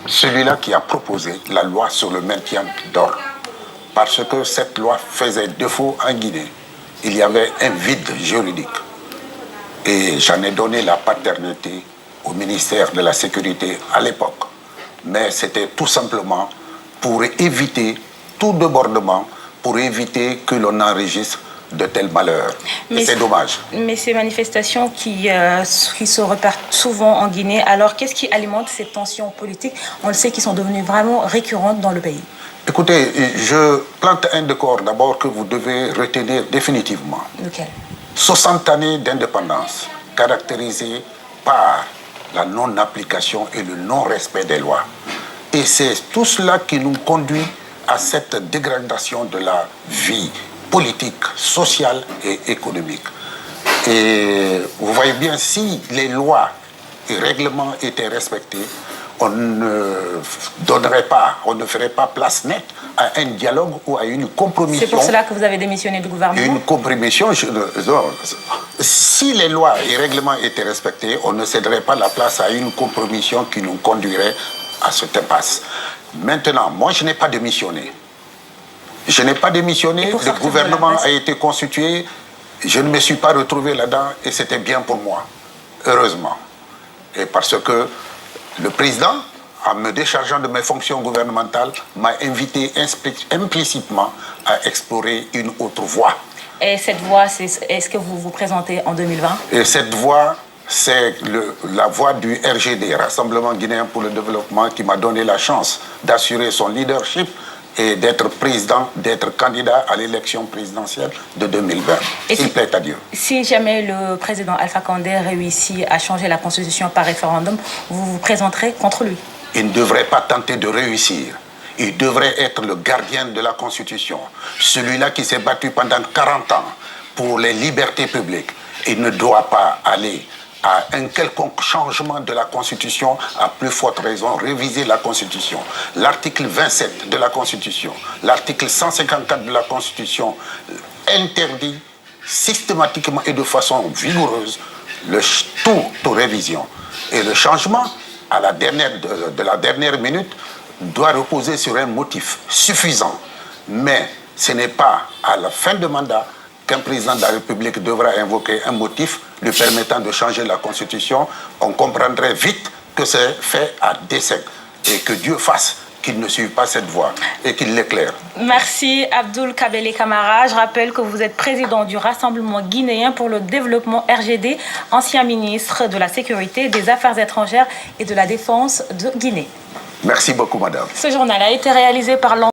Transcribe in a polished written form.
celui-là qui a proposé la loi sur le maintien d'ordre. Parce que cette loi faisait défaut en Guinée. Il y avait un vide juridique. Et j'en ai donné la paternité au ministère de la Sécurité à l'époque. Mais c'était tout simplement pour éviter tout débordement, pour éviter que l'on enregistre de tels malheurs. C'est dommage. Mais ces manifestations qui se repartent souvent en Guinée, alors qu'est-ce qui alimente ces tensions politiques? On le sait qu'ils sont devenues vraiment récurrentes dans le pays. Écoutez, je plante un décor d'abord que vous devez retenir définitivement. Lequel? 60 années d'indépendance caractérisées par la non-application et le non-respect des lois. Et c'est tout cela qui nous conduit à cette dégradation de la vie politique, sociale et économique. Et vous voyez bien, si les lois et règlements étaient respectés, on ne donnerait pas, on ne ferait pas place nette à un dialogue ou à une compromission. C'est pour cela que vous avez démissionné du gouvernement? Une compromission, si les lois et règlements étaient respectés, on ne céderait pas la place à une compromission qui nous conduirait à cette impasse. Maintenant, moi je n'ai pas démissionné. Je n'ai pas démissionné, le gouvernement a été constitué, je ne me suis pas retrouvé là-dedans et c'était bien pour moi, heureusement. Et parce que le président, en me déchargeant de mes fonctions gouvernementales, m'a invité implicitement à explorer une autre voie. Et cette voie, est-ce que vous vous présentez en 2020? Et cette voie, c'est la voie du RGD, Rassemblement Guinéen pour le Développement, qui m'a donné la chance d'assurer son leadership et d'être président, d'être candidat à l'élection présidentielle de 2020. S'il plaît à Dieu. Si jamais le président Alpha Condé réussit à changer la constitution par référendum, vous vous présenterez contre lui? Il ne devrait pas tenter de réussir. Il devrait être le gardien de la constitution. Celui-là qui s'est battu pendant 40 ans pour les libertés publiques. Il ne doit pas aller à un quelconque changement de la Constitution, à plus forte raison, réviser la Constitution. L'article 27 de la Constitution, l'article 154 de la Constitution interdit systématiquement et de façon vigoureuse toute révision. Et le changement à la dernière minute doit reposer sur un motif suffisant. Mais ce n'est pas à la fin de mandat qu'un président de la République devra invoquer un motif lui permettant de changer la Constitution. On comprendrait vite que c'est fait à dessein et que Dieu fasse qu'il ne suive pas cette voie et qu'il l'éclaire. Merci Abdoul Kabele Camara. Je rappelle que vous êtes président du Rassemblement Guinéen pour le Développement RGD, ancien ministre de la Sécurité, des Affaires étrangères et de la Défense de Guinée. Merci beaucoup, madame. Ce journal a été réalisé par